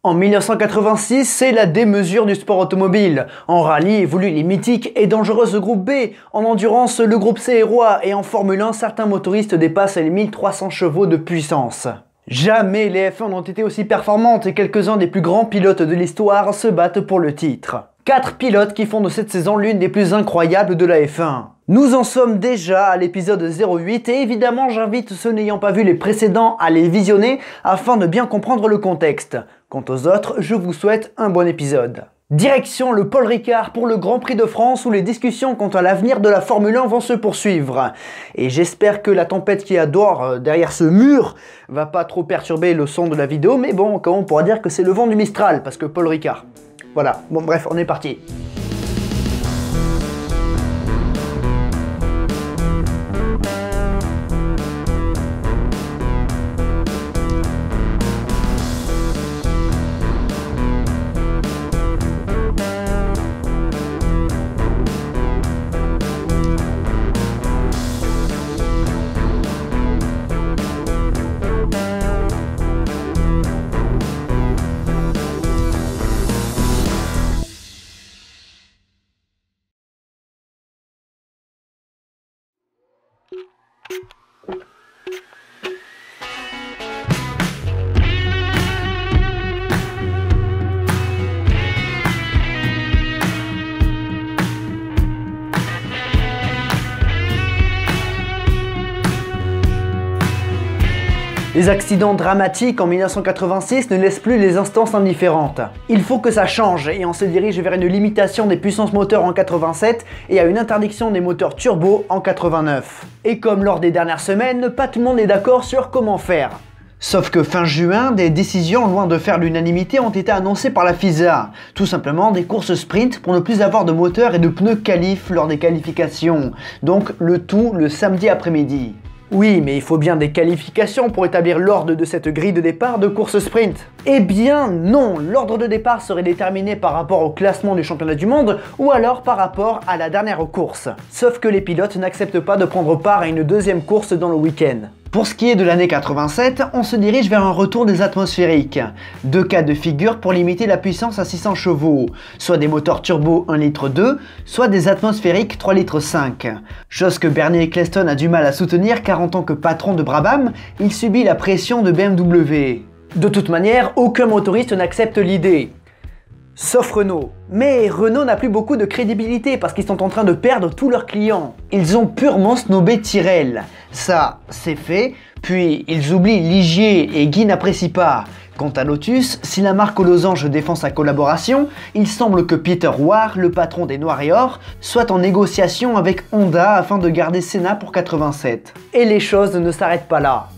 En 1986, c'est la démesure du sport automobile. En rallye évoluent les mythiques et dangereuses groupes B. En endurance, le groupe C est roi. Et en Formule 1, certains motoristes dépassent les 1300 chevaux de puissance. Jamais les F1 n'ont été aussi performantes et quelques-uns des plus grands pilotes de l'histoire se battent pour le titre. 4 pilotes qui font de cette saison l'une des plus incroyables de la F1. Nous en sommes déjà à l'épisode 08 et évidemment j'invite ceux n'ayant pas vu les précédents à les visionner afin de bien comprendre le contexte. Quant aux autres, je vous souhaite un bon épisode. Direction le Paul Ricard pour le Grand Prix de France où les discussions quant à l'avenir de la Formule 1 vont se poursuivre. Et j'espère que la tempête qui adore derrière ce mur va pas trop perturber le son de la vidéo, mais bon, quand on pourra dire que c'est le vent du Mistral parce que Paul Ricard. Voilà, bon bref, on est parti. Les accidents dramatiques en 1986 ne laissent plus les instances indifférentes. Il faut que ça change et on se dirige vers une limitation des puissances moteurs en 87 et à une interdiction des moteurs turbo en 89. Et comme lors des dernières semaines, pas tout le monde est d'accord sur comment faire. Sauf que fin juin, des décisions loin de faire l'unanimité ont été annoncées par la FISA. Tout simplement des courses sprint pour ne plus avoir de moteur et de pneus qualif lors des qualifications. Donc le tout le samedi après-midi. Oui, mais il faut bien des qualifications pour établir l'ordre de cette grille de départ de course sprint. Eh bien non, l'ordre de départ serait déterminé par rapport au classement du championnat du monde ou alors par rapport à la dernière course. Sauf que les pilotes n'acceptent pas de prendre part à une deuxième course dans le week-end. Pour ce qui est de l'année 87, on se dirige vers un retour des atmosphériques. 2 cas de figure pour limiter la puissance à 600 chevaux, soit des moteurs turbo 1,2 litre, soit des atmosphériques 3,5 litres. Chose que Bernie Ecclestone a du mal à soutenir car en tant que patron de Brabham, il subit la pression de BMW. De toute manière, aucun motoriste n'accepte l'idée. Sauf Renault. Mais Renault n'a plus beaucoup de crédibilité parce qu'ils sont en train de perdre tous leurs clients. Ils ont purement snobé Tyrrell. Ça, c'est fait. Puis ils oublient Ligier et Guy n'apprécie pas. Quant à Lotus, si la marque aux losanges défend sa collaboration, il semble que Peter Warr, le patron des Noirs et Or, soit en négociation avec Honda afin de garder Senna pour 87. Et les choses ne s'arrêtent pas là.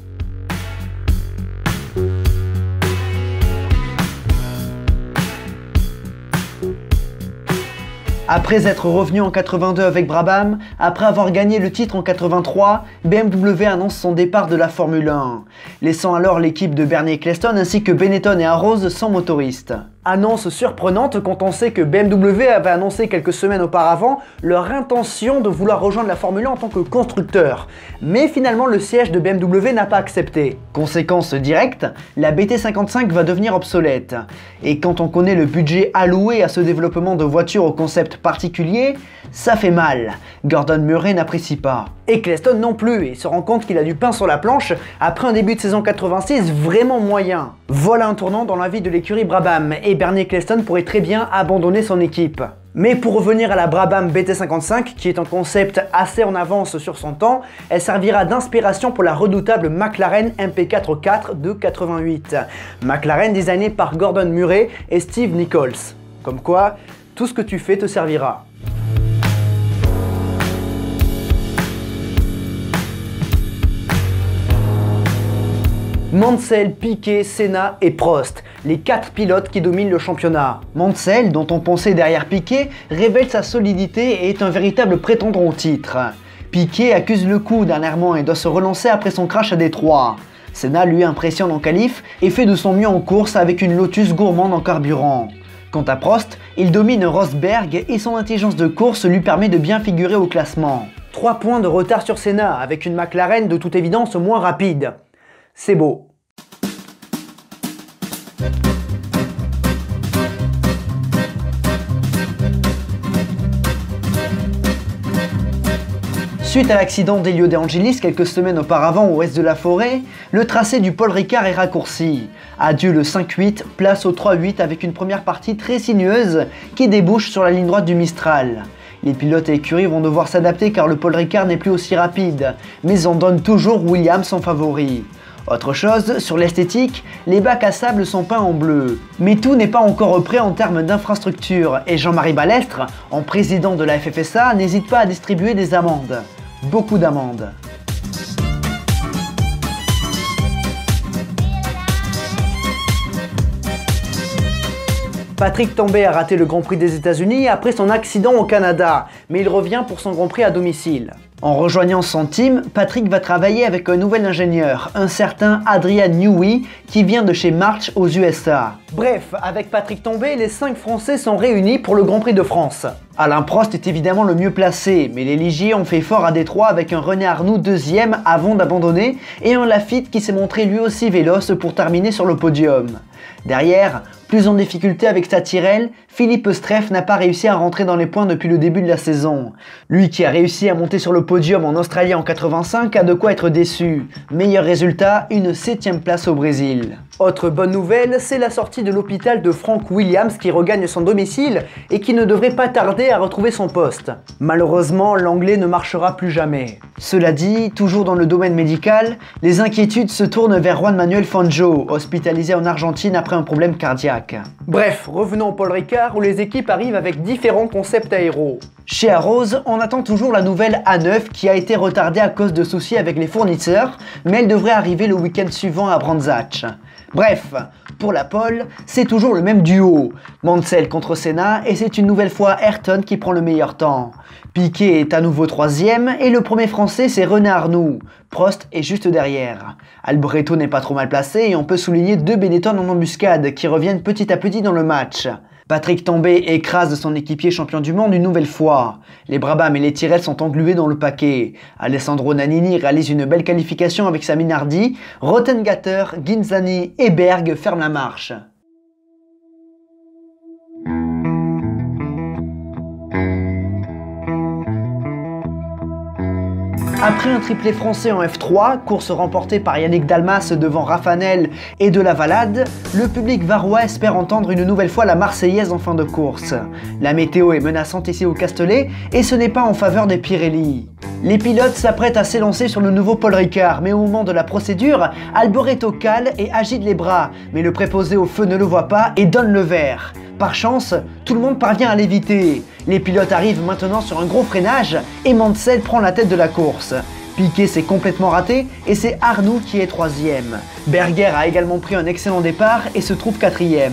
Après être revenu en 82 avec Brabham, après avoir gagné le titre en 83, BMW annonce son départ de la Formule 1, laissant alors l'équipe de Bernie Ecclestone ainsi que Benetton et Arrows sans motoriste. Annonce surprenante quand on sait que BMW avait annoncé quelques semaines auparavant leur intention de vouloir rejoindre la Formule 1 en tant que constructeur. Mais finalement le siège de BMW n'a pas accepté. Conséquence directe, la BT55 va devenir obsolète. Et quand on connaît le budget alloué à ce développement de voitures au concept particulier, ça fait mal. Gordon Murray n'apprécie pas. Ecclestone non plus et se rend compte qu'il a du pain sur la planche après un début de saison 86 vraiment moyen. Voilà un tournant dans la vie de l'écurie Brabham et Bernie Ecclestone pourrait très bien abandonner son équipe. Mais pour revenir à la Brabham BT55, qui est un concept assez en avance sur son temps, elle servira d'inspiration pour la redoutable McLaren MP4 de 88. McLaren designée par Gordon Murray et Steve Nichols. Comme quoi, tout ce que tu fais te servira. Mansell, Piquet, Senna et Prost, les 4 pilotes qui dominent le championnat. Mansell, dont on pensait derrière Piquet, révèle sa solidité et est un véritable prétendant au titre. Piquet accuse le coup dernièrement et doit se relancer après son crash à Détroit. Senna lui impressionne en qualif et fait de son mieux en course avec une Lotus gourmande en carburant. Quant à Prost, il domine Rosberg et son intelligence de course lui permet de bien figurer au classement. 3 points de retard sur Senna, avec une McLaren de toute évidence moins rapide. C'est beau. Suite à l'accident d'Elio De Angelis quelques semaines auparavant au ouest de la forêt, le tracé du Paul Ricard est raccourci. Adieu le 5-8, place au 3-8 avec une première partie très sinueuse qui débouche sur la ligne droite du Mistral. Les pilotes et écuries vont devoir s'adapter car le Paul Ricard n'est plus aussi rapide, mais on donne toujours Williams en favori. Autre chose, sur l'esthétique, les bacs à sable sont peints en bleu. Mais tout n'est pas encore prêt en termes d'infrastructure et Jean-Marie Balestre, en président de la FFSA, n'hésite pas à distribuer des amendes. Beaucoup d'amendes. Patrick Tambay a raté le Grand Prix des États-Unis après son accident au Canada, mais il revient pour son Grand Prix à domicile. En rejoignant son team, Patrick va travailler avec un nouvel ingénieur, un certain Adrian Newey, qui vient de chez March aux USA. Bref, avec Patrick Tambay, les 5 Français sont réunis pour le Grand Prix de France. Alain Prost est évidemment le mieux placé, mais les Ligiers ont fait fort à Détroit avec un René Arnoux deuxième avant d'abandonner et un Laffite qui s'est montré lui aussi véloce pour terminer sur le podium. Derrière, plus en difficulté avec sa Tyrrell, Philippe Streiff n'a pas réussi à rentrer dans les points depuis le début de la saison. Lui qui a réussi à monter sur le podium en Australie en 85 a de quoi être déçu. Meilleur résultat, une 7ème place au Brésil. Autre bonne nouvelle, c'est la sortie de l'hôpital de Frank Williams qui regagne son domicile et qui ne devrait pas tarder à retrouver son poste. Malheureusement, l'anglais ne marchera plus jamais. Cela dit, toujours dans le domaine médical, les inquiétudes se tournent vers Juan Manuel Fangio, hospitalisé en Argentine après un problème cardiaque. Bref, revenons au Paul Ricard où les équipes arrivent avec différents concepts aéros. Chez Arrows, on attend toujours la nouvelle A9 qui a été retardée à cause de soucis avec les fournisseurs, mais elle devrait arriver le week-end suivant à Brands Hatch. Bref, pour la pole, c'est toujours le même duo. Mansell contre Senna et c'est une nouvelle fois Ayrton qui prend le meilleur temps. Piquet est à nouveau 3ème et le premier français c'est René Arnoux. Prost est juste derrière. Alboreto n'est pas trop mal placé et on peut souligner 2 Benetton en embuscade qui reviennent petit à petit dans le match. Patrick Tambay écrase son équipier champion du monde une nouvelle fois. Les Brabham et les Tyrrell sont englués dans le paquet. Alessandro Nannini réalise une belle qualification avec sa Minardi. Rottengatter, Ghinzani et Berg ferment la marche. Après un triplé français en F3, course remportée par Yannick Dalmas devant Rafanel et de la Valade, le public varois espère entendre une nouvelle fois la Marseillaise en fin de course. La météo est menaçante ici au Castellet et ce n'est pas en faveur des Pirelli. Les pilotes s'apprêtent à s'élancer sur le nouveau Paul Ricard, mais au moment de la procédure, Alboreto cale et agite les bras, mais le préposé au feu ne le voit pas et donne le vert. Par chance, tout le monde parvient à l'éviter. Les pilotes arrivent maintenant sur un gros freinage et Mansell prend la tête de la course. Piquet s'est complètement raté et c'est Arnoux qui est 3ème. Berger a également pris un excellent départ et se trouve 4ème.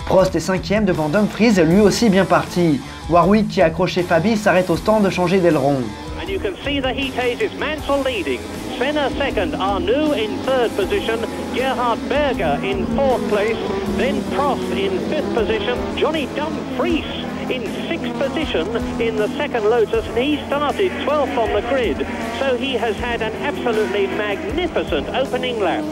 Prost est 5ème devant Dumfries, lui aussi bien parti. Warwick qui a accroché Fabi s'arrête au stand de changer d'aileron. And you can see the heat ages, Mansell leading, Senna second, Arnoux in third position, Gerhard Berger in fourth place, then Prost in fifth position, Johnny Dumfries in sixth position in the second Lotus, and he started 12th on the grid, so he has had an absolutely magnificent opening lap.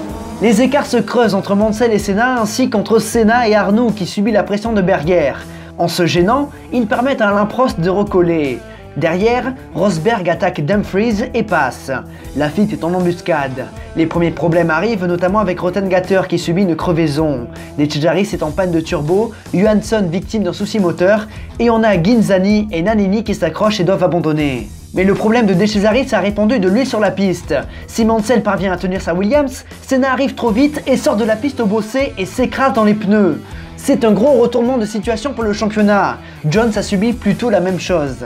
Les écarts se creusent entre Mansell et Senna ainsi qu'entre Senna et Arnoux qui subit la pression de Berger. En se gênant, ils permettent à Alain Prost de recoller. Derrière, Rosberg attaque Dumfries et passe. Laffite est en embuscade. Les premiers problèmes arrivent notamment avec Rottengatter qui subit une crevaison. De Cesaris est en panne de turbo, Johansson victime d'un souci moteur et on a Ghinzani et Nannini qui s'accrochent et doivent abandonner. Mais le problème de De Cesaris a répandu de l'huile sur la piste. Si Mansell parvient à tenir sa Williams, Senna arrive trop vite et sort de la piste au bossé et s'écrase dans les pneus. C'est un gros retournement de situation pour le championnat. Jones a subi plutôt la même chose.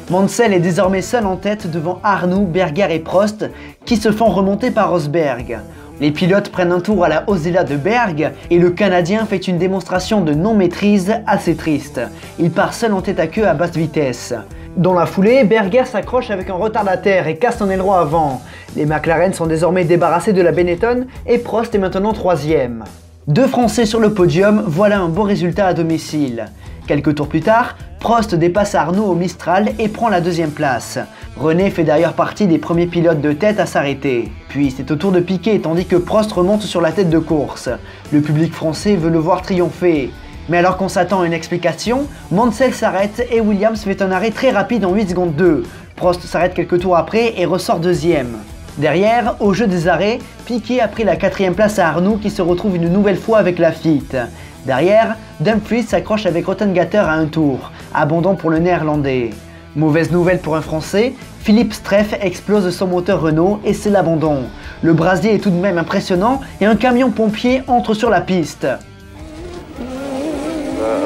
Mansell est désormais seul en tête devant Arnoux, Berger et Prost qui se font remonter par Rosberg. Les pilotes prennent un tour à la Osella de Berg et le Canadien fait une démonstration de non-maîtrise assez triste. Il part seul en tête à queue à basse vitesse. Dans la foulée, Berger s'accroche avec un retardataire et casse son aileron avant. Les McLaren sont désormais débarrassés de la Benetton et Prost est maintenant 3ème. 2 Français sur le podium, voilà un bon résultat à domicile. Quelques tours plus tard, Prost dépasse Arnoux au Mistral et prend la 2ème place. René fait d'ailleurs partie des premiers pilotes de tête à s'arrêter. Puis c'est au tour de Piquet tandis que Prost remonte sur la tête de course. Le public français veut le voir triompher. Mais alors qu'on s'attend à une explication, Mansell s'arrête et Williams fait un arrêt très rapide en 8 secondes 2. Prost s'arrête quelques tours après et ressort deuxième. Derrière, au jeu des arrêts, Piquet a pris la 4ème place à Arnoux qui se retrouve une nouvelle fois avec Lafitte. Derrière, Dumfries s'accroche avec Rottengatter à un tour, abandon pour le néerlandais. Mauvaise nouvelle pour un Français, Philippe Streff explose son moteur Renault et c'est l'abandon. Le brasier est tout de même impressionnant et un camion pompier entre sur la piste.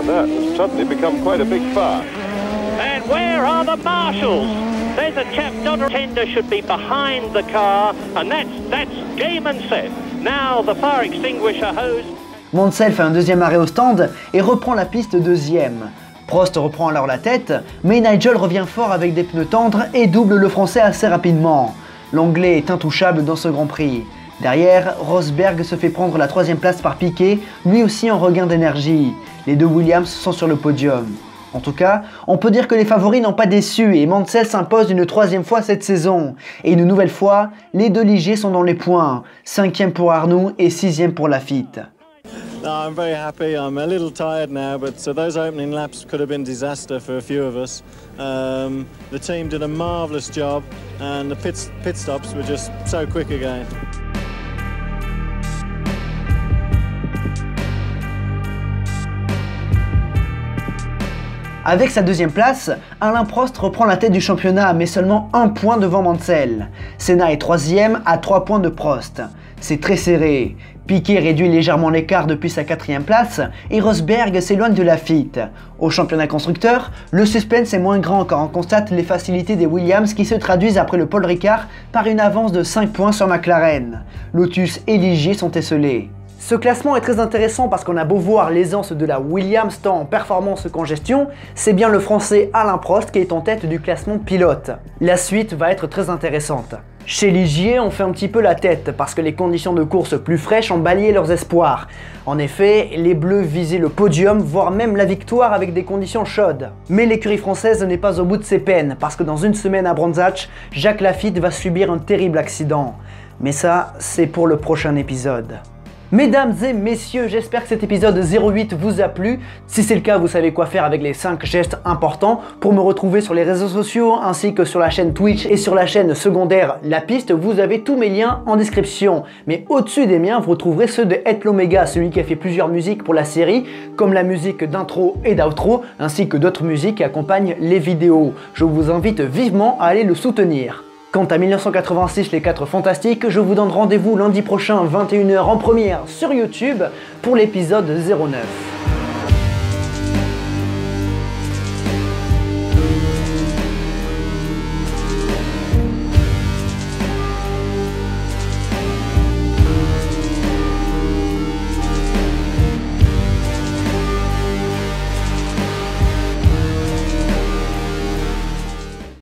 That has suddenly become quite a big fire. And where are the marshals? There's a chap not a tender should be behind the car, and that's game and set. Now the fire extinguisher hose. Mansell fait un deuxième arrêt au stand et reprend la piste deuxième. Prost reprend alors la tête, mais Nigel revient fort avec des pneus tendres et double le français assez rapidement. L'anglais est intouchable dans ce Grand Prix. Derrière, Rosberg se fait prendre la 3ème place par Piquet, lui aussi en regain d'énergie. Les deux Williams sont sur le podium. En tout cas, on peut dire que les favoris n'ont pas déçu et Mansell s'impose une 3ème fois cette saison. Et une nouvelle fois, les deux Ligier sont dans les points. 5ème pour Arnoux et 6ème pour Lafitte. No, I'm very happy. I'm a little tired now, but those opening laps could have been disaster for a few of us. The team did a marvellous job, and the pit stops were just so quick again. Avec sa 2ème place, Alain Prost reprend la tête du championnat mais seulement 1 point devant Mansell. Senna est 3ème à 3 points de Prost. C'est très serré. Piquet réduit légèrement l'écart depuis sa 4ème place et Rosberg s'éloigne de Lafitte. Au championnat constructeur, le suspense est moins grand car on constate les facilités des Williams qui se traduisent après le Paul Ricard par une avance de 5 points sur McLaren. Lotus et Ligier sont esselés. Ce classement est très intéressant parce qu'on a beau voir l'aisance de la Williams tant en performance qu'en gestion, c'est bien le français Alain Prost qui est en tête du classement pilote. La suite va être très intéressante. Chez Ligier, on fait un petit peu la tête parce que les conditions de course plus fraîches ont balayé leurs espoirs. En effet, les Bleus visaient le podium, voire même la victoire avec des conditions chaudes. Mais l'écurie française n'est pas au bout de ses peines parce que dans une semaine à Brands Hatch, Jacques Lafitte va subir un terrible accident. Mais ça, c'est pour le prochain épisode. Mesdames et messieurs, j'espère que cet épisode 08 vous a plu. Si c'est le cas, vous savez quoi faire avec les 5 gestes importants. Pour me retrouver sur les réseaux sociaux ainsi que sur la chaîne Twitch et sur la chaîne secondaire La Piste, vous avez tous mes liens en description. Mais au-dessus des miens, vous retrouverez ceux de Ed Omega, celui qui a fait plusieurs musiques pour la série, comme la musique d'intro et d'outro, ainsi que d'autres musiques qui accompagnent les vidéos. Je vous invite vivement à aller le soutenir. Quant à 1986 les 4 Fantastiques, je vous donne rendez-vous lundi prochain 21h en première sur YouTube pour l'épisode 09.